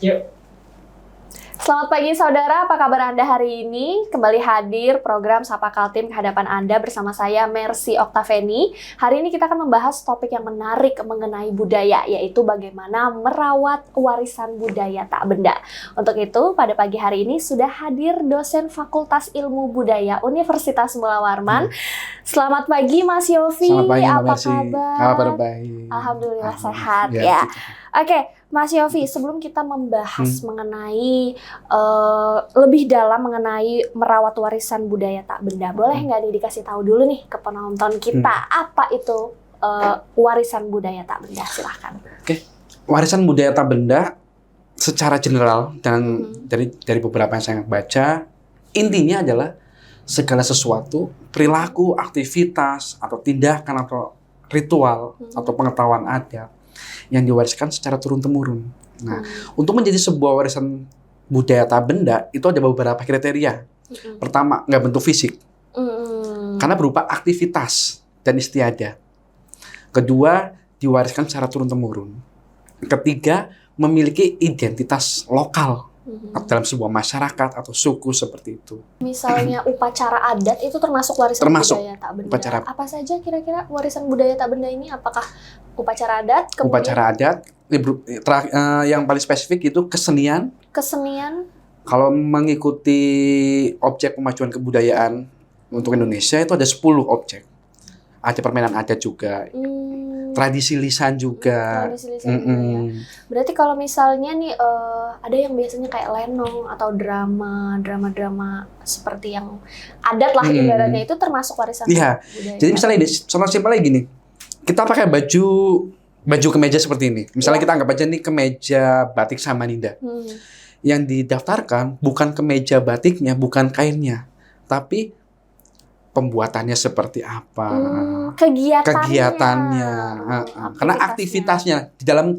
Yuk. Selamat pagi saudara, apa kabar Anda hari ini? Kembali hadir program Sapa Kaltim ke hadapan Anda bersama saya Mercy Oktaveni. Hari ini kita akan membahas topik yang menarik mengenai budaya, yaitu bagaimana merawat warisan budaya tak benda. Untuk itu, pada pagi hari ini sudah hadir dosen Fakultas Ilmu Budaya Universitas Mula Warman. Selamat pagi Mas Yofi, Selamat pagi, apa Mercy. kabar? Kabar baik. Alhamdulillah sehat ya. Oke, Mas Yofi, sebelum kita membahas mengenai lebih dalam mengenai merawat warisan budaya tak benda, boleh nggak nih dikasih tahu dulu nih ke penonton kita apa itu warisan budaya tak benda? Silahkan. Oke, warisan budaya tak benda secara general dan dari beberapa yang saya baca, intinya adalah segala sesuatu, perilaku, aktivitas, atau tindakan, atau ritual, atau pengetahuan adat yang diwariskan secara turun-temurun. Nah, untuk menjadi sebuah warisan budaya tak benda, itu ada beberapa kriteria. Pertama, nggak bentuk fisik, karena berupa aktivitas dan istiadat. Kedua, diwariskan secara turun-temurun. Ketiga, memiliki identitas lokal dalam sebuah masyarakat atau suku seperti itu. Misalnya upacara adat itu termasuk warisan budaya tak benda. Apa saja kira-kira warisan budaya tak benda ini? Apakah upacara adat? Upacara adat, yang paling spesifik itu kesenian. Kesenian. Kalau mengikuti objek pemajuan kebudayaan untuk Indonesia itu ada 10 objek. Ada permainan adat juga. Tradisi lisan juga. Tradisi lisan juga ya. Berarti kalau misalnya nih ada yang biasanya kayak lenong atau drama seperti yang adat lah ibaratnya, itu termasuk warisan budaya. Jadi misalnya ini, contoh simpelnya gini. Kita pakai baju kemeja seperti ini. Misalnya kita anggap aja nih kemeja batik Samarinda. Yang didaftarkan bukan kemeja batiknya, bukan kainnya, tapi pembuatannya seperti apa, kegiatannya, karena aktivitasnya di dalam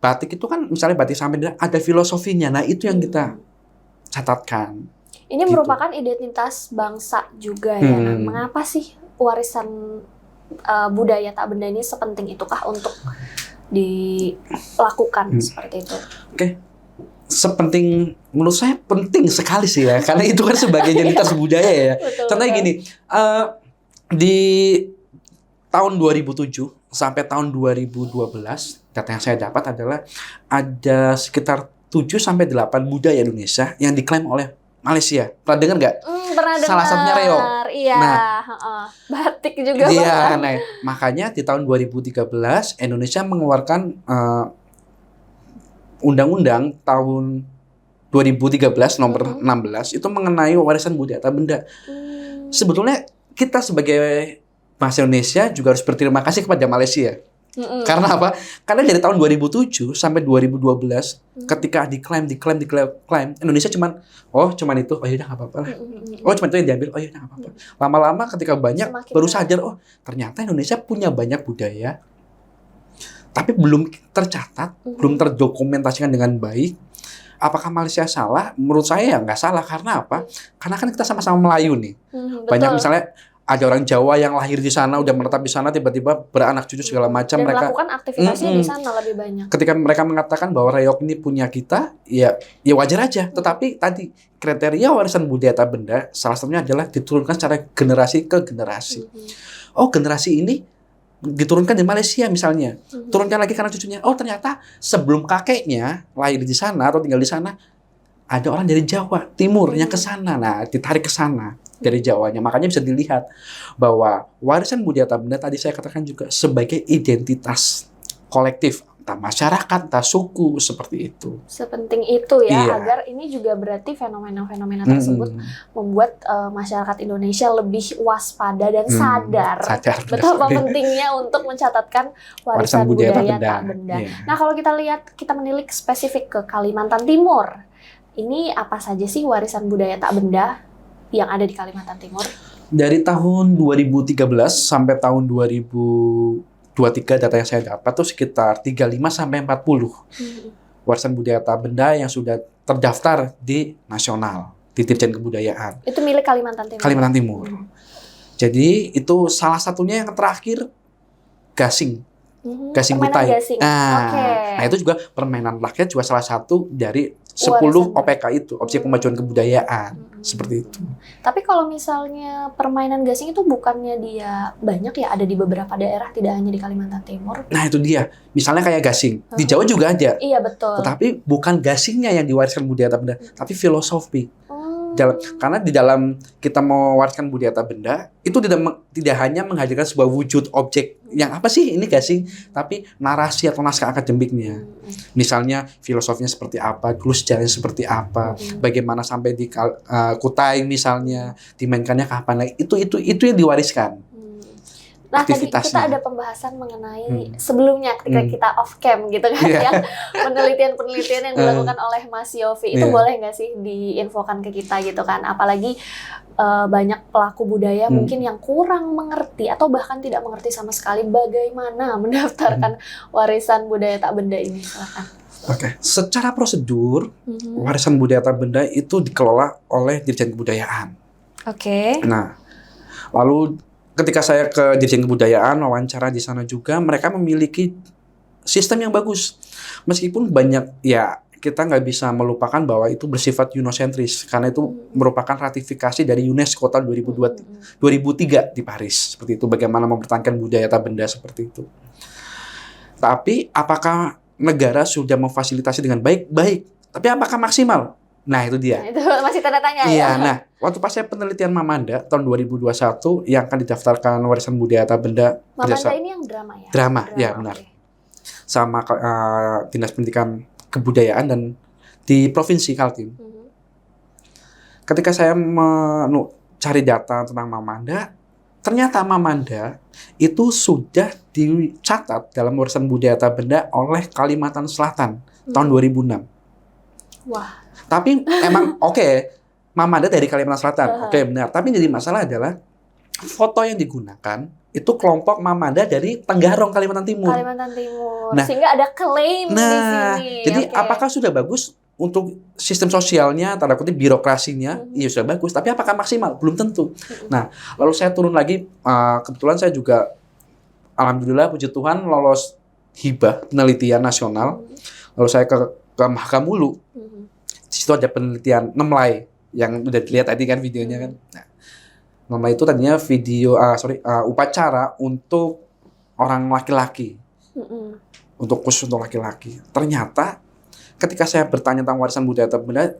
batik itu kan, misalnya batik Samarinda ada filosofinya. Nah, itu yang kita catatkan. Ini merupakan identitas bangsa juga ya. Nah, mengapa sih warisan budaya tak benda ini sepenting itukah untuk dilakukan seperti itu? Oke. Sepenting, menurut saya penting sekali sih ya, karena itu kan sebagai identitas budaya ya. Contohnya gini, di tahun 2007 sampai tahun 2012, data yang saya dapat adalah ada sekitar 7-8 budaya Indonesia yang diklaim oleh Malaysia. Pernah dengar nggak? Pernah dengar. Salah satunya reog. Iya. Nah, batik juga. Iya, nah, makanya di tahun 2013 Indonesia mengeluarkan Undang-Undang tahun 2013 nomor 16 itu mengenai warisan budaya tak benda. Sebetulnya kita sebagai bangsa Indonesia juga harus berterima kasih kepada Malaysia. Karena apa? Karena dari tahun 2007 sampai 2012 ketika diklaim Indonesia cuman itu, oh ya udah nggak apa-apa lah. Oh cuma itu yang diambil, oh ya udah nggak apa-apa. Lama-lama ketika banyak semakin baru sadar, oh ternyata Indonesia punya banyak budaya tapi belum tercatat, belum terdokumentasikan dengan baik. Apakah Malaysia salah? Menurut saya ya nggak salah. Karena apa? Karena kan kita sama-sama Melayu nih. Banyak misalnya ada orang Jawa yang lahir di sana, udah menetap di sana, tiba-tiba beranak cucu segala macam. Dan mereka melakukan aktivitasnya di sana lebih banyak. Ketika mereka mengatakan bahwa reog ini punya kita, ya wajar aja. Tetapi tadi kriteria warisan budaya tak benda salah satunya adalah diturunkan secara generasi ke generasi. Oh generasi ini diturunkan di Malaysia misalnya, turunkan lagi karena cucunya. Oh ternyata sebelum kakeknya lahir di sana atau tinggal di sana, ada orang dari Jawa Timur yang ke sana. Nah, ditarik ke sana dari Jawanya. Makanya bisa dilihat bahwa warisan budaya tak benda tadi saya katakan juga sebagai identitas kolektif, entah masyarakat, entah suku, seperti itu. Sepenting itu ya, agar ini juga berarti fenomena-fenomena tersebut membuat masyarakat Indonesia lebih waspada dan sadar betapa pentingnya untuk mencatatkan warisan budaya tak benda. Nah, kalau kita lihat, kita menilik spesifik ke Kalimantan Timur. Ini apa saja sih warisan budaya tak benda yang ada di Kalimantan Timur? Dari tahun 2013 sampai tahun 2023 data yang saya dapat tuh sekitar 35-40 warisan budaya tak benda yang sudah terdaftar di nasional, di Dirjen Kebudayaan. Itu milik Kalimantan Timur? Kalimantan Timur. Jadi itu salah satunya yang terakhir Gasing, Gasing Permainan kutai. gasing. Nah, Oke. nah itu juga permainan rakyat juga salah satu dari 10 Warisan. OPK itu, objek pemajuan kebudayaan. Seperti itu. Tapi kalau misalnya permainan gasing itu bukannya dia banyak ya, ada di beberapa daerah, tidak hanya di Kalimantan Timur. Nah, itu dia. Misalnya kayak gasing. Di Jawa juga ada. Iya, betul. Tetapi bukan gasingnya yang diwariskan budaya tak benda, tapi filosofi. Karena di dalam kita mewariskan budaya tak benda, itu tidak hanya menghadirkan sebuah wujud objek yang apa sih ini gasing, tapi narasi atau naskah akademiknya. Misalnya filosofinya seperti apa, dulu sejarahnya seperti apa, bagaimana sampai di Kutai misalnya, dimainkannya kapan, itu yang diwariskan. Nah, tadi Aktivitasnya. kita ada pembahasan mengenai sebelumnya ketika kita off cam gitu kan, yang penelitian-penelitian yang dilakukan oleh Mas Yofi. Itu boleh nggak sih diinfokan ke kita gitu kan? Apalagi banyak pelaku budaya mungkin yang kurang mengerti atau bahkan tidak mengerti sama sekali bagaimana mendaftarkan warisan budaya tak benda ini. Silakan. Oke, secara prosedur warisan budaya tak benda itu dikelola oleh Dirjen Kebudayaan. Oke. Nah, lalu ketika saya ke Dirjen Kebudayaan, wawancara di sana juga, mereka memiliki sistem yang bagus. Meskipun banyak, ya kita nggak bisa melupakan bahwa itu bersifat unosentris, karena itu merupakan ratifikasi dari UNESCO tahun 2003 di Paris. Seperti itu, bagaimana mempertahankan budaya tak benda seperti itu. Tapi, apakah negara sudah memfasilitasi dengan baik? Baik. Tapi apakah maksimal? Nah, itu dia. Itu masih tanda tanya Iya, ya. nah, waktu pas saya penelitian Mamanda tahun 2021 yang akan didaftarkan warisan budaya tak benda. Mamanda ini yang drama ya? Drama, ya benar. Okay. Sama Dinas Pendidikan Kebudayaan dan di Provinsi Kaltim. Ketika saya cari data tentang Mamanda, ternyata Mamanda itu sudah dicatat dalam warisan budaya tak benda oleh Kalimantan Selatan tahun 2006. Wah. Tapi emang Mamanda dari Kalimantan Selatan, benar. Tapi jadi masalah adalah foto yang digunakan itu kelompok Mamanda dari Tenggarong, Kalimantan Timur. Kalimantan Timur. Nah, sehingga ada klaim di sini. Jadi apakah sudah bagus untuk sistem sosialnya, tanda kutip birokrasinya? Iya sudah bagus. Tapi apakah maksimal? Belum tentu. Nah, lalu saya turun lagi. Kebetulan saya juga, alhamdulillah puji Tuhan lolos hibah penelitian nasional. Lalu saya ke Mahkamulu. Di situ ada penelitian Nemlai yang udah dilihat tadi kan videonya kan. Nah, Nemlai itu tadinya upacara untuk orang laki-laki, untuk khusus untuk laki-laki. Ternyata ketika saya bertanya tentang warisan budaya tak benda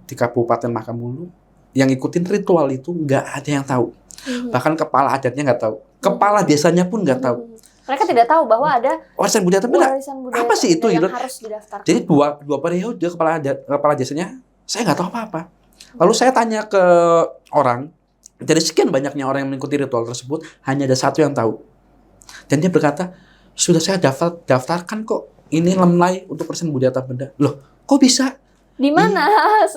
di Kabupaten Mahkamulu, yang ikutin ritual itu nggak ada yang tahu. Bahkan kepala adatnya nggak tahu, kepala desanya pun nggak tahu. Mereka tidak tahu bahwa ada warisan budaya tak benda. Apa sih itu? Yang harus didaftarkan. Jadi dua periode kepala desanya saya nggak tahu apa-apa. Lalu saya tanya ke orang, dari sekian banyaknya orang yang mengikuti ritual tersebut, hanya ada satu yang tahu. Dan dia berkata, sudah saya daftarkan kok. Ini Lemlai untuk warisan budaya tak benda. Loh, kok bisa? Di mana?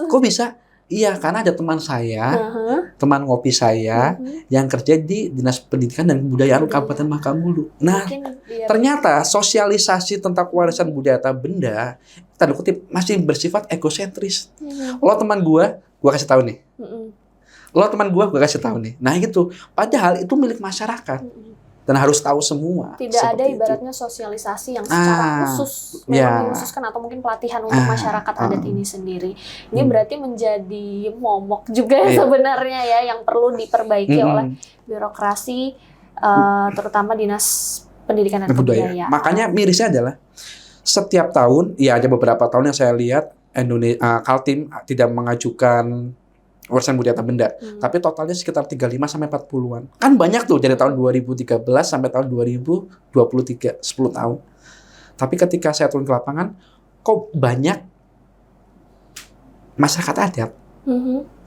Kok bisa? Iya, karena ada teman saya, teman ngopi saya, yang kerja di Dinas Pendidikan dan Kebudayaan Kabupaten Mahkamulu. Nah, ternyata sosialisasi tentang warisan budaya tak benda, tanda kutip, masih bersifat egosentris. Lo teman gua kasih tahu nih. Lo teman gua kasih tahu nih. Nah itu, padahal itu milik masyarakat. Dan harus tahu semua. Tidak ada ibaratnya sosialisasi yang secara khusus memang dikhususkan atau mungkin pelatihan untuk masyarakat adat ini sendiri. Ini berarti menjadi momok juga sebenarnya ya yang perlu diperbaiki oleh birokrasi, terutama Dinas Pendidikan dan Kebudayaan. Makanya mirisnya adalah setiap tahun, ya ada beberapa tahun yang saya lihat Kaltim tidak mengajukan warisan budaya tak benda, tapi totalnya sekitar 35-40-an. Kan banyak tuh dari tahun 2013 sampai tahun 2023, 10 tahun. Tapi ketika saya turun ke lapangan, kok banyak masyarakat adat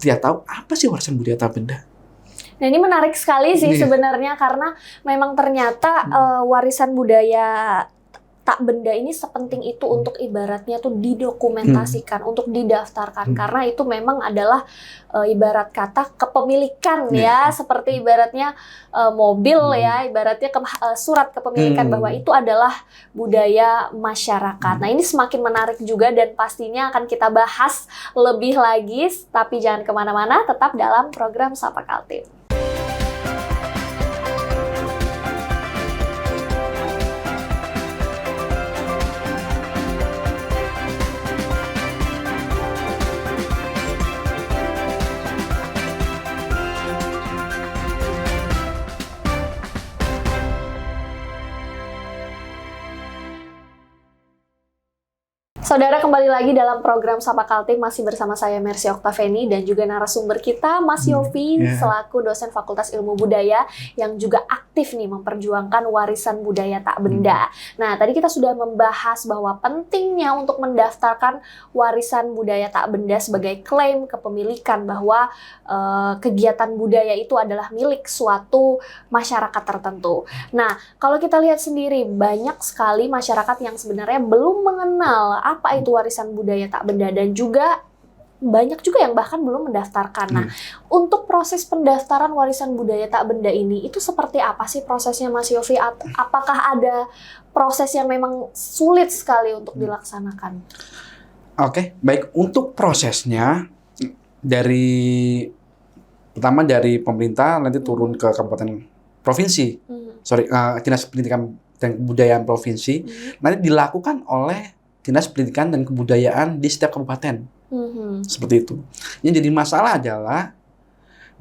tidak tahu apa sih warisan budaya tak benda. Nah ini menarik sekali sih sebenarnya karena memang ternyata warisan budaya tak benda ini sepenting itu untuk ibaratnya tuh didokumentasikan, untuk didaftarkan karena itu memang adalah ibarat kata kepemilikan ya, seperti ibaratnya mobil ya, ibaratnya surat kepemilikan bahwa itu adalah budaya masyarakat. Nah ini semakin menarik juga dan pastinya akan kita bahas lebih lagi, tapi jangan kemana-mana, tetap dalam program Sapa Kaltim. Saudara, kembali lagi dalam program Sapa Kaltim, masih bersama saya Mercy Oktaveni dan juga narasumber kita Mas Yofi selaku dosen Fakultas Ilmu Budaya yang juga aktif nih memperjuangkan warisan budaya tak benda. Nah, tadi kita sudah membahas bahwa pentingnya untuk mendaftarkan warisan budaya tak benda sebagai klaim kepemilikan, bahwa kegiatan budaya itu adalah milik suatu masyarakat tertentu. Nah, kalau kita lihat sendiri, banyak sekali masyarakat yang sebenarnya belum mengenal apa itu warisan budaya tak benda, dan juga banyak juga yang bahkan belum mendaftarkan. Nah, untuk proses pendaftaran warisan budaya tak benda ini, itu seperti apa sih prosesnya, Mas Yofi? Apakah ada proses yang memang sulit sekali untuk dilaksanakan? Oke, baik. Untuk prosesnya, pertama dari pemerintah nanti turun ke kabupaten provinsi, Dinas Pendidikan dan Kebudayaan provinsi, nanti dilakukan oleh Dinas Pendidikan dan Kebudayaan di setiap kabupaten. Seperti itu. Yang jadi masalah adalah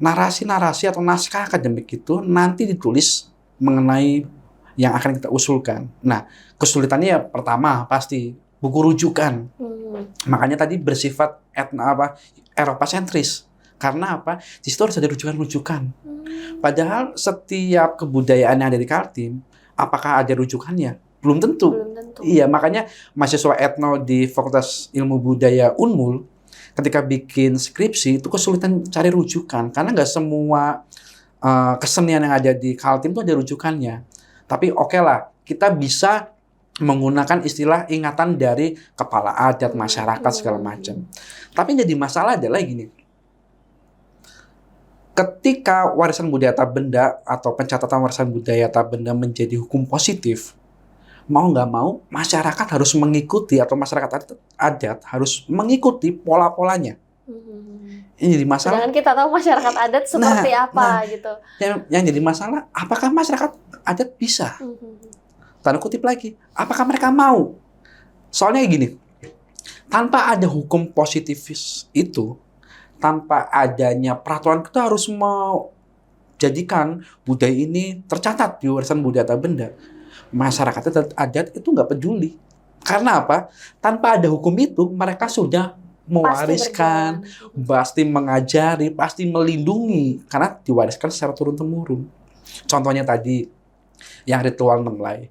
narasi-narasi atau naskah akademik itu nanti ditulis mengenai yang akan kita usulkan. Nah, kesulitannya ya pertama pasti buku rujukan. Makanya tadi bersifat Eropa sentris. Karena apa? Di situ harus ada rujukan-rujukan. Padahal setiap kebudayaan yang ada di Kaltim, apakah ada rujukannya? Belum tentu. Iya, makanya mahasiswa etno di Fakultas Ilmu Budaya Unmul ketika bikin skripsi itu kesulitan cari rujukan karena nggak semua kesenian yang ada di Kaltim itu ada rujukannya. Tapi oke lah, kita bisa menggunakan istilah ingatan dari kepala adat, masyarakat segala macam. Tapi yang jadi masalah adalah gini. Ketika warisan budaya tak benda atau pencatatan warisan budaya tak benda menjadi hukum positif, mau nggak mau, masyarakat harus mengikuti atau masyarakat adat harus mengikuti pola-polanya. Ini jadi masalah. Sedangkan kita tahu masyarakat adat seperti apa gitu. Yang jadi masalah, apakah masyarakat adat bisa? Tanda kutip lagi, apakah mereka mau? Soalnya gini, tanpa ada hukum positifis itu, tanpa adanya peraturan, kita harus mau jadikan budaya ini tercatat di warisan budaya tak benda. Masyarakat adat itu nggak peduli. Karena apa? Tanpa ada hukum itu, mereka sudah mewariskan, pasti mengajari, pasti melindungi. Karena diwariskan secara turun-temurun. Contohnya tadi, yang ritual Nemlai.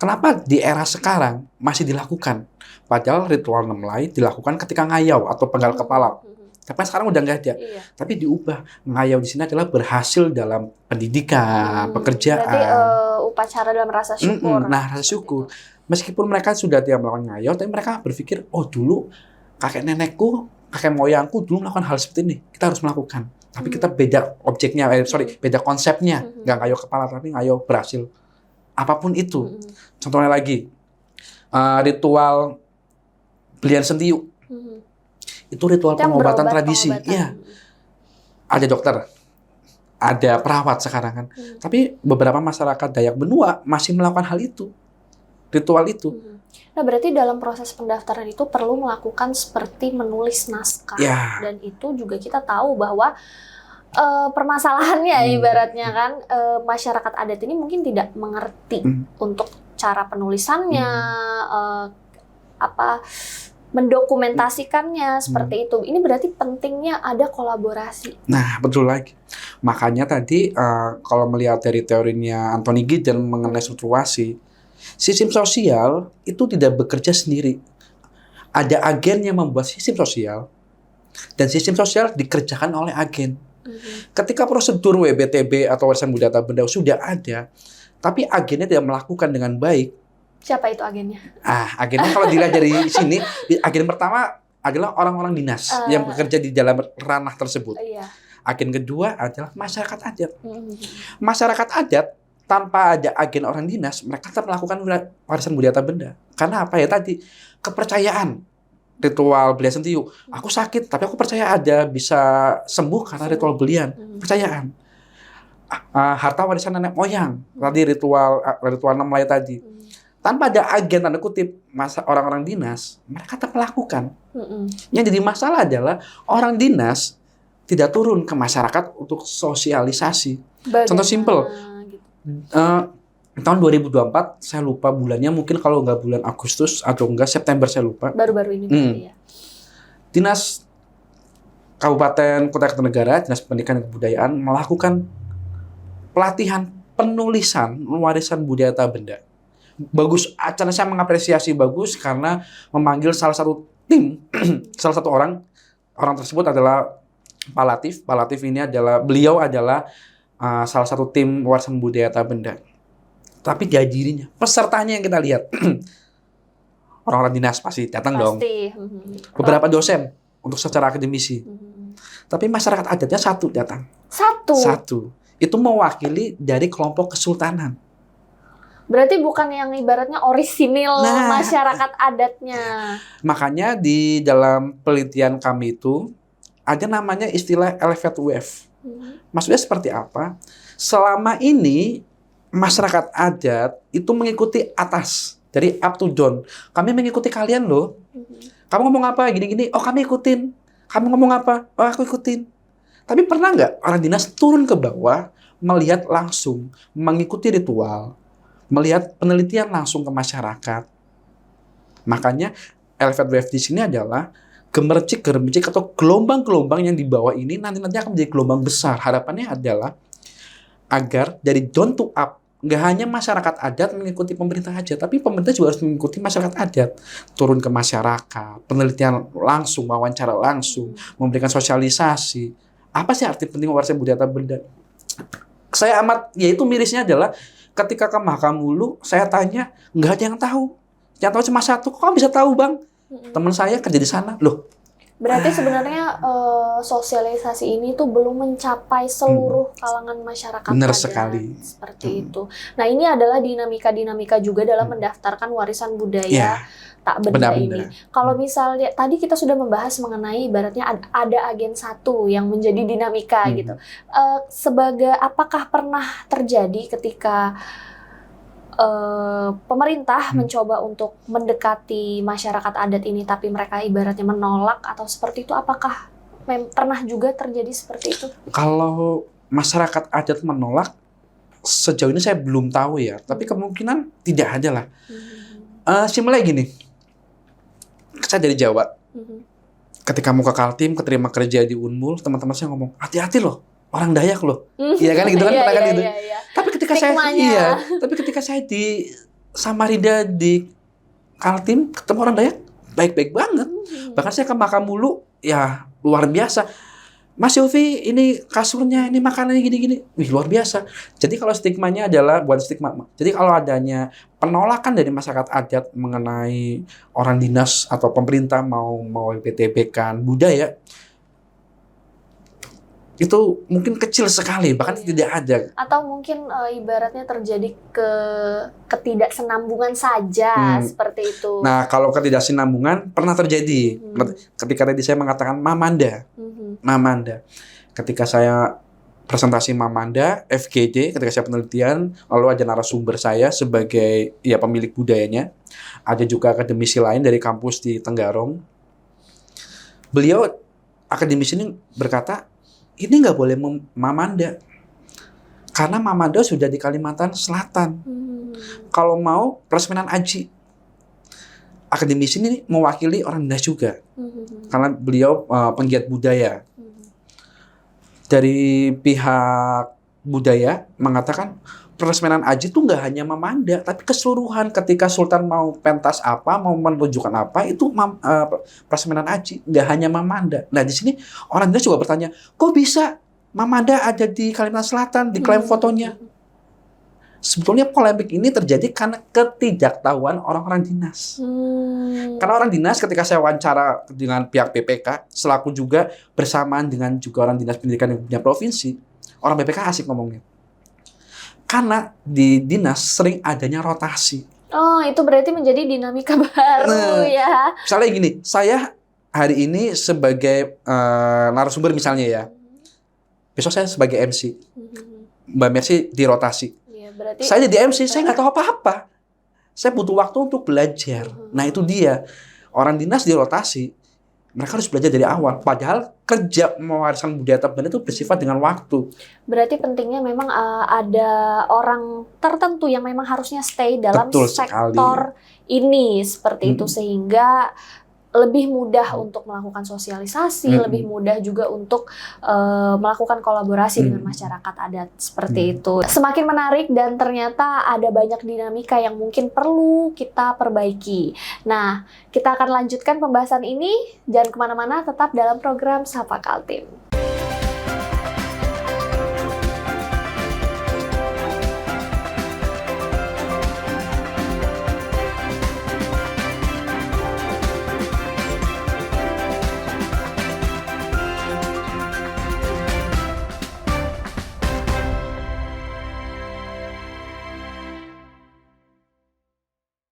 Kenapa di era sekarang masih dilakukan? Padahal ritual Nemlai dilakukan ketika ngayau atau penggal kepala. Tapi sekarang udah nggak ada. Tapi diubah. Ngayau di sini adalah berhasil dalam pendidikan, pekerjaan. Berarti upacara dalam rasa syukur. Rasa syukur. Meskipun mereka sudah tidak melakukan ngayau, tapi mereka berpikir, oh dulu kakek nenekku, kakek moyangku dulu melakukan hal seperti ini. Kita harus melakukan. Tapi kita beda objeknya, beda konsepnya. Nggak ngayau kepala, tapi ngayau berhasil. Apapun itu. Contohnya lagi, ritual belian sentiuk. Itu ritual pengobatan tradisi. Iya. Ada dokter, ada perawat sekarang kan. Tapi beberapa masyarakat Dayak Benua masih melakukan hal itu. Ritual itu. Nah, berarti dalam proses pendaftaran itu perlu melakukan seperti menulis naskah. Dan itu juga kita tahu bahwa permasalahannya ibaratnya kan, masyarakat adat ini mungkin tidak mengerti untuk cara penulisannya, mendokumentasikannya seperti itu. Ini berarti pentingnya ada kolaborasi. Nah, betul lagi. Makanya tadi kalau melihat dari teorinya Anthony Giddens mengenai strukturasi, sistem sosial itu tidak bekerja sendiri. Ada agen yang membuat sistem sosial, dan sistem sosial dikerjakan oleh agen. Ketika prosedur WBTB atau warisan budaya tak benda sudah ada, tapi agennya tidak melakukan dengan baik. Siapa itu agennya? Agennya kalau dilihat dari sini, agen pertama adalah orang-orang dinas yang bekerja di dalam ranah tersebut. Agen kedua adalah masyarakat adat. Masyarakat adat tanpa ada agen orang dinas, mereka tetap melakukan warisan budaya tak benda. Karena apa ya tadi? Kepercayaan. Ritual belian sentiuk. Aku sakit, tapi aku percaya ada bisa sembuh karena ritual belian. Percayaan. Harta warisan nenek moyang. Tadi ritual Nemlai tadi. Tanpa ada agen tanda kutip orang-orang dinas, mereka tetap melakukan. Yang jadi masalah adalah orang dinas tidak turun ke masyarakat untuk sosialisasi. Contoh simpel, tahun 2024, saya lupa bulannya, mungkin kalau nggak bulan Agustus atau enggak September, saya lupa. Baru-baru ini berarti ya. Dinas Kabupaten Kota Kertanegara, Dinas Pendidikan dan Kebudayaan melakukan pelatihan penulisan warisan budaya tak benda. Bagus, acara saya mengapresiasi bagus karena memanggil salah satu tim, salah satu orang tersebut adalah Pak Latif. Pak Latif ini beliau adalah salah satu tim warisan budaya tak benda. Tapi di dirinya, pesertanya yang kita lihat, orang-orang dinas pasti datang dong. Pasti. Beberapa dosen untuk secara akademisi. Tapi masyarakat adatnya satu datang. Satu. Itu mewakili dari kelompok kesultanan. Berarti bukan yang ibaratnya orisinil masyarakat adatnya. Makanya di dalam penelitian kami itu ada namanya istilah elevate wave. Maksudnya seperti apa? Selama ini masyarakat adat itu mengikuti atas, dari up to down. Kami mengikuti kalian loh. Kamu ngomong apa? Gini-gini. Oh, kami ikutin. Kamu ngomong apa? Oh, aku ikutin. Tapi pernah nggak orang dinas turun ke bawah, melihat langsung, mengikuti ritual, melihat penelitian langsung ke masyarakat? Makanya elevate wave di sini adalah gemercik atau gelombang-gelombang yang di bawah ini nanti akan menjadi gelombang besar. Harapannya adalah agar dari down to up, nggak hanya masyarakat adat mengikuti pemerintah aja, tapi pemerintah juga harus mengikuti masyarakat adat. Turun ke masyarakat, penelitian langsung, wawancara langsung, memberikan sosialisasi. Apa sih arti penting warisan budaya tak benda? Saya yaitu mirisnya adalah ketika ke Makamulu, saya tanya, nggak ada yang tahu. Yang tahu cuma satu, kok kamu bisa tahu bang? Teman saya kerja di sana. Loh, berarti sebenarnya sosialisasi ini tuh belum mencapai seluruh kalangan masyarakat benar adat. sekali. Seperti itu. Nah, ini adalah dinamika-dinamika juga dalam mendaftarkan warisan budaya tak benda ini. Kalau misalnya tadi kita sudah membahas mengenai ibaratnya ada agen satu yang menjadi dinamika gitu. Apakah pernah terjadi ketika pemerintah mencoba untuk mendekati masyarakat adat ini, tapi mereka ibaratnya menolak atau seperti itu? Apakah pernah juga terjadi seperti itu? Kalau masyarakat adat menolak, sejauh ini saya belum tahu ya. Tapi kemungkinan tidak ada lah. Simpelnya gini, saya dari Jawa. Ketika mau ke Kaltim, keterima kerja di Unmul, teman-teman saya ngomong, hati-hati loh, orang Dayak loh. Iya kan, gitu kan, katakan gitu. Tapi ketika saya di Samarinda di Kaltim ketemu orang Dayak, baik-baik banget. Bahkan saya ke Makamulu, ya luar biasa. Mas Yofi, ini kasurnya, ini makanannya gini-gini. Wih, luar biasa. Jadi kalau stigmanya adalah, bukan stigma. Jadi kalau adanya penolakan dari masyarakat adat mengenai orang dinas atau pemerintah mau PTB-kan budaya, itu mungkin kecil sekali, bahkan tidak ada. Atau mungkin ibaratnya terjadi ketidaksenambungan saja, seperti itu. Nah, kalau ketidaksenambungan pernah terjadi. Ketika tadi saya mengatakan Mamanda. Mamanda. Ketika saya presentasi Mamanda, FGD, ketika saya penelitian, lalu ada narasumber saya sebagai pemilik budayanya. Ada juga akademisi lain dari kampus di Tenggarong. Beliau, akademisi ini berkata, ini nggak boleh Mamanda. Karena Mamanda sudah di Kalimantan Selatan. Kalau mau, Prasmanan Aji. Akademisi ini mewakili orang dinas juga. Karena beliau penggiat budaya. Dari pihak budaya mengatakan, Prasmanan Aji itu nggak hanya Mamanda, tapi keseluruhan. Ketika Sultan mau pentas apa, mau menunjukkan apa, itu Prasmanan Aji, nggak hanya Mamanda. Nah, di sini orang dinas juga bertanya, kok bisa Mamanda ada di Kalimantan Selatan, diklaim fotonya? Sebetulnya polemik ini terjadi karena ketidaktahuan orang-orang dinas. Karena orang dinas, ketika saya wawancara dengan pihak BPK, selaku juga bersamaan dengan juga orang dinas pendidikan yang punya provinsi, orang BPK asik ngomongnya. Karena di dinas sering adanya rotasi. Oh, itu berarti menjadi dinamika baru ya. Misalnya gini, saya hari ini sebagai narasumber misalnya ya. Besok saya sebagai MC. Mbak Mercy dirotasi. Ya, berarti saya jadi MC, saya nggak tahu apa-apa. Saya butuh waktu untuk belajar. Nah, itu dia. Orang dinas dirotasi. Mereka harus belajar dari awal. Padahal kerja mewariskan budaya tak benda itu bersifat dengan waktu. Berarti pentingnya memang ada orang tertentu yang memang harusnya stay dalam Betul sekali. sektor ini seperti itu, Mm. sehingga lebih mudah untuk melakukan sosialisasi, lebih mudah juga untuk melakukan kolaborasi dengan masyarakat adat seperti itu. Semakin menarik dan ternyata ada banyak dinamika yang mungkin perlu kita perbaiki. Nah, kita akan lanjutkan pembahasan ini. Jangan kemana-mana, tetap dalam program Sapa Kaltim.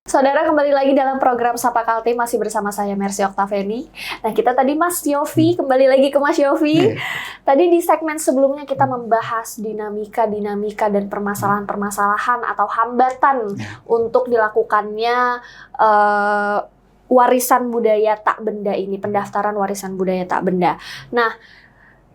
Saudara, kembali lagi dalam program Sapa Kaltim, masih bersama saya Mercy Oktaveni. Nah, kita tadi Mas Yofi, kembali lagi ke Mas Yofi. Tadi di segmen sebelumnya kita membahas dinamika dan permasalahan-permasalahan atau hambatan untuk dilakukannya warisan budaya tak benda ini, pendaftaran warisan budaya tak benda. Nah,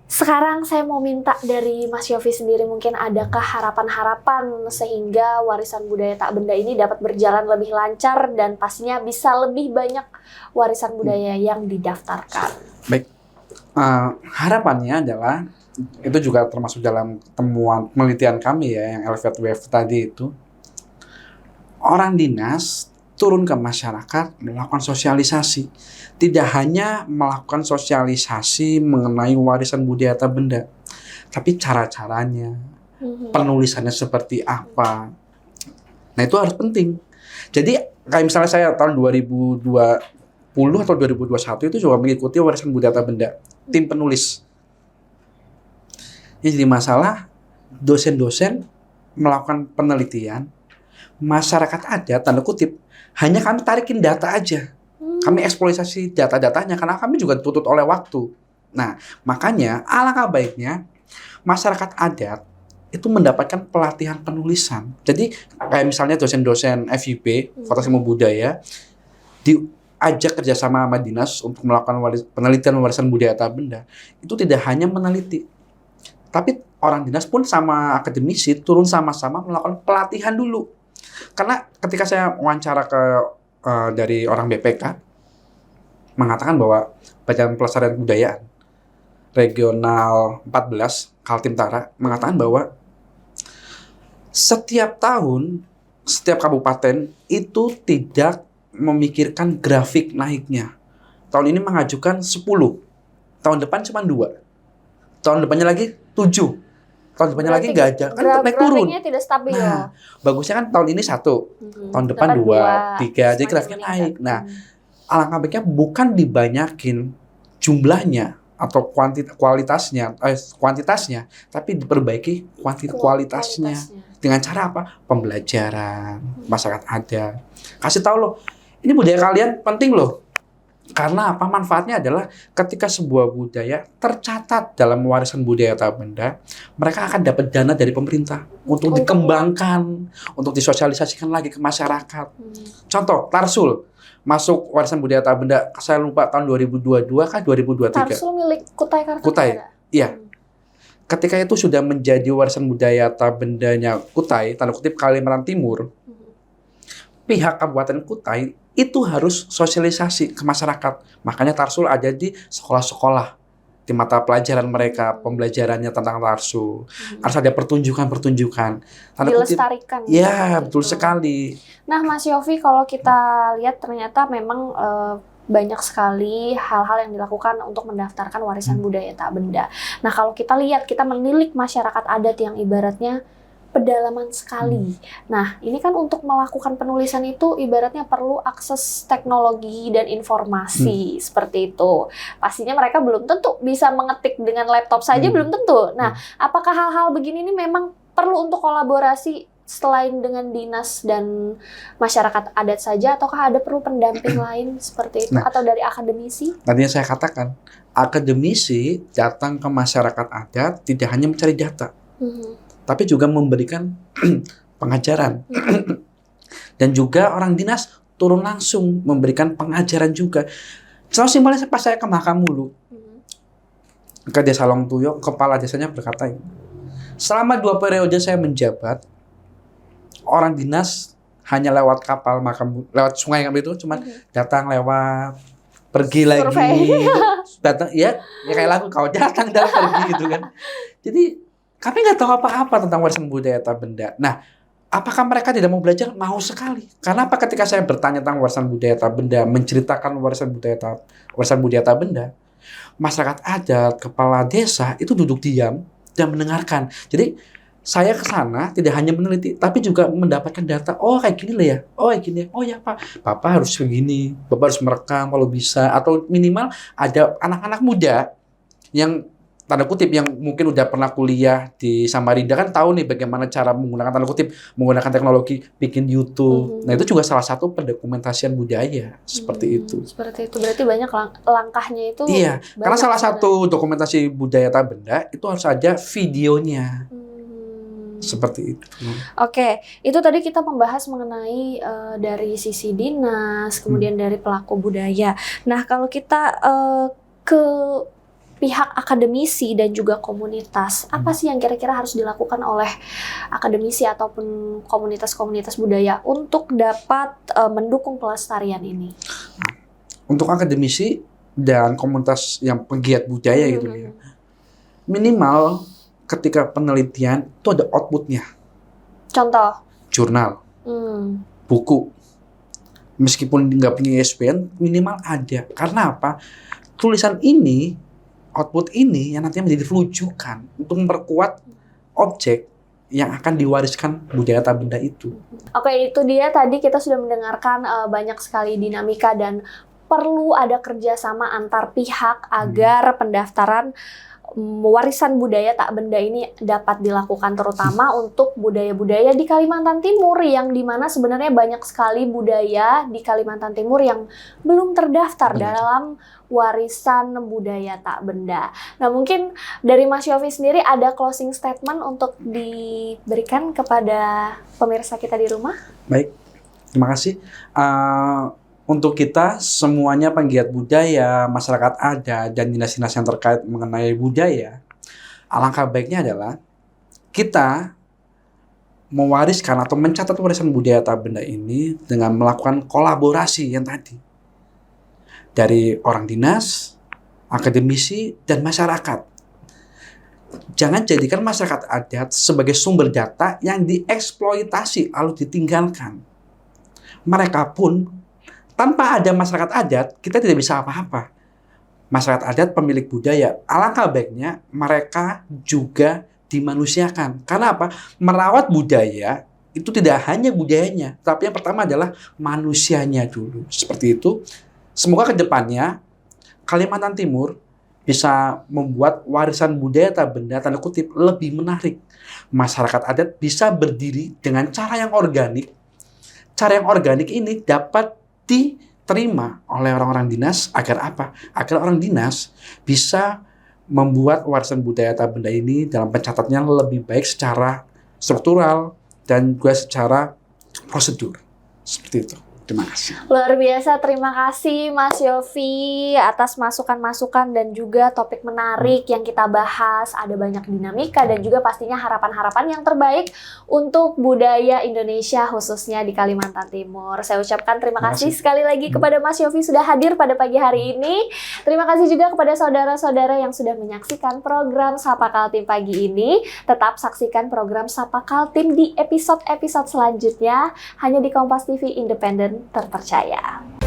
sekarang saya mau minta dari Mas Yofi sendiri, mungkin adakah harapan-harapan sehingga warisan budaya tak benda ini dapat berjalan lebih lancar dan pastinya bisa lebih banyak warisan budaya yang didaftarkan? Baik, harapannya adalah, itu juga termasuk dalam temuan penelitian kami ya, yang Elevate Wave tadi itu, orang dinas turun ke masyarakat melakukan sosialisasi. Tidak hanya melakukan sosialisasi mengenai warisan budaya tak benda, tapi cara-caranya, penulisannya seperti apa. Nah, itu harus penting. Jadi, kayak misalnya saya tahun 2020 atau 2021 itu juga mengikuti warisan budaya tak benda, tim penulis. Ini jadi masalah, dosen-dosen melakukan penelitian, masyarakat adat, tanda kutip, hanya kami tarikin data aja. Kami eksploitasi data-datanya karena kami juga dituntut oleh waktu. Nah, makanya alangkah baiknya masyarakat adat itu mendapatkan pelatihan penulisan. Jadi kayak misalnya dosen-dosen FIB, Fakultas Ilmu Budaya, diajak kerjasama sama dinas untuk melakukan penelitian warisan budaya tak benda. Itu tidak hanya meneliti, tapi orang dinas pun sama akademisi turun sama-sama melakukan pelatihan dulu. Karena ketika saya wawancara dari orang BPK, mengatakan bahwa Badan Pelestarian Kebudayaan Regional 14 Kaltim-Tara mengatakan bahwa setiap tahun, setiap kabupaten itu tidak memikirkan grafik naiknya. Tahun ini mengajukan 10, tahun depan cuma 2, tahun depannya lagi 7, tahun depannya lagi nggak ada, kan naik turun. Grafiknya tidak stabil. Nah, bagusnya kan tahun ini 1, tahun depan 2, 3, jadi grafiknya naik. Nah, alangkah baiknya bukan dibanyakin jumlahnya atau kuantitasnya, tapi diperbaiki kualitasnya. Dengan cara apa? Pembelajaran masyarakat adat. Kasih tahu loh, ini budaya kalian penting loh. Karena apa? Manfaatnya adalah ketika sebuah budaya tercatat dalam warisan budaya tak benda, mereka akan dapat dana dari pemerintah untuk dikembangkan, untuk disosialisasikan lagi ke masyarakat. Contoh, Tarsul masuk warisan budaya tak benda, saya lupa tahun 2022 kah 2023. Tarsul milik Kutai Kartanegara. Kutai, iya. Ketika itu sudah menjadi warisan budaya tak bendanya Kutai, tanda kutip Kalimantan Timur, pihak Kabupaten Kutai itu harus sosialisasi ke masyarakat. Makanya Tarsul ada di sekolah-sekolah, di mata pelajaran mereka, pembelajarannya tentang Tarsul. Harus ada pertunjukan-pertunjukan. Dilestarikan. Ya, betul sekali. Nah, Mas Yofi, kalau kita lihat ternyata memang banyak sekali hal-hal yang dilakukan untuk mendaftarkan warisan budaya tak benda. Nah, kalau kita lihat, kita menilik masyarakat adat yang ibaratnya pedalaman sekali. Nah, ini kan untuk melakukan penulisan itu ibaratnya perlu akses teknologi dan informasi seperti itu. Pastinya mereka belum tentu bisa mengetik dengan laptop saja, belum tentu. Nah, apakah hal-hal begini ini memang perlu untuk kolaborasi selain dengan dinas dan masyarakat adat saja, ataukah ada perlu pendamping lain seperti itu, atau dari akademisi? Tadinya saya katakan, akademisi datang ke masyarakat adat tidak hanya mencari data, tapi juga memberikan pengajaran. Dan juga orang dinas turun langsung memberikan pengajaran juga. Contoh simpelnya pas saya ke Makamulu, Hmm. ke Desa Longtuyo, kepala desanya berkata, selama 2 periode saya menjabat, orang dinas hanya lewat kapal Makamulu, lewat sungai kami itu cuma datang lewat, pergi Survei. lagi, datang ya kayak lagu kau datang dan pergi gitu kan. Jadi kami nggak tahu apa-apa tentang warisan budaya tak benda. Nah, apakah mereka tidak mau belajar? Mau sekali. Karena apa? Ketika saya bertanya tentang warisan budaya tak benda, menceritakan warisan budaya tak benda, masyarakat adat, kepala desa itu duduk diam dan mendengarkan. Jadi saya ke sana tidak hanya meneliti, tapi juga mendapatkan data. Oh kayak gini lah ya. Oh kayak gini. Oh ya Pak, Bapak harus begini. Bapak harus merekam kalau bisa. Atau minimal ada anak-anak muda yang tanda kutip yang mungkin udah pernah kuliah di Samarinda kan tahu nih bagaimana cara menggunakan tanda kutip menggunakan teknologi bikin YouTube. Nah itu juga salah satu pendokumentasian budaya seperti itu. Seperti itu. Berarti banyak langkahnya itu. Iya, karena banyak salah sebenarnya. satu dokumentasi budaya tak benda itu harus ada videonya. Seperti itu. Oke, itu tadi kita membahas mengenai dari sisi dinas, kemudian dari pelaku budaya. Nah, kalau kita ke pihak akademisi dan juga komunitas, apa sih yang kira-kira harus dilakukan oleh akademisi ataupun komunitas-komunitas budaya untuk dapat mendukung pelestarian ini? Untuk akademisi dan komunitas yang pegiat budaya gitu ya, minimal ketika penelitian itu ada outputnya. Contoh? Jurnal, buku. Meskipun nggak punya ISBN, minimal ada. Karena apa? Tulisan ini, output ini yang nantinya menjadi rujukan untuk memperkuat objek yang akan diwariskan budaya tak benda itu. Oke, itu dia tadi kita sudah mendengarkan banyak sekali dinamika dan perlu ada kerjasama antar pihak agar pendaftaran warisan budaya tak benda ini dapat dilakukan, terutama untuk budaya-budaya di Kalimantan Timur yang dimana sebenarnya banyak sekali budaya di Kalimantan Timur yang belum terdaftar dalam warisan budaya tak benda. Nah, mungkin dari Mas Yofi sendiri ada closing statement untuk diberikan kepada pemirsa kita di rumah? Baik, terima kasih. Untuk kita semuanya penggiat budaya, masyarakat adat, dan dinas-dinas yang terkait mengenai budaya, alangkah baiknya adalah kita mewariskan atau mencatat warisan budaya tak benda ini dengan melakukan kolaborasi yang tadi. Dari orang dinas, akademisi, dan masyarakat. Jangan jadikan masyarakat adat sebagai sumber data yang dieksploitasi lalu ditinggalkan. Mereka pun tanpa ada masyarakat adat, kita tidak bisa apa-apa. Masyarakat adat pemilik budaya, alangkah baiknya mereka juga dimanusiakan. Karena apa? Merawat budaya itu tidak hanya budayanya, tapi yang pertama adalah manusianya dulu. Seperti itu. Semoga ke depannya Kalimantan Timur bisa membuat warisan budaya tak benda tanda kutip lebih menarik. Masyarakat adat bisa berdiri dengan cara yang organik. Cara yang organik ini dapat diterima oleh orang-orang dinas agar apa? Agar orang dinas bisa membuat warisan budaya tak benda ini dalam pencatatnya lebih baik secara struktural dan juga secara prosedur. Seperti itu. Terima kasih. Luar biasa, terima kasih Mas Yofi atas masukan-masukan dan juga topik menarik yang kita bahas. Ada banyak dinamika dan juga pastinya harapan-harapan yang terbaik untuk budaya Indonesia khususnya di Kalimantan Timur. Saya ucapkan terima kasih sekali lagi kepada Mas Yofi sudah hadir pada pagi hari ini. Terima kasih juga kepada saudara-saudara yang sudah menyaksikan program Sapa Kaltim pagi ini. Tetap saksikan program Sapa Kaltim di episode-episode selanjutnya hanya di Kompas TV Independen terpercaya.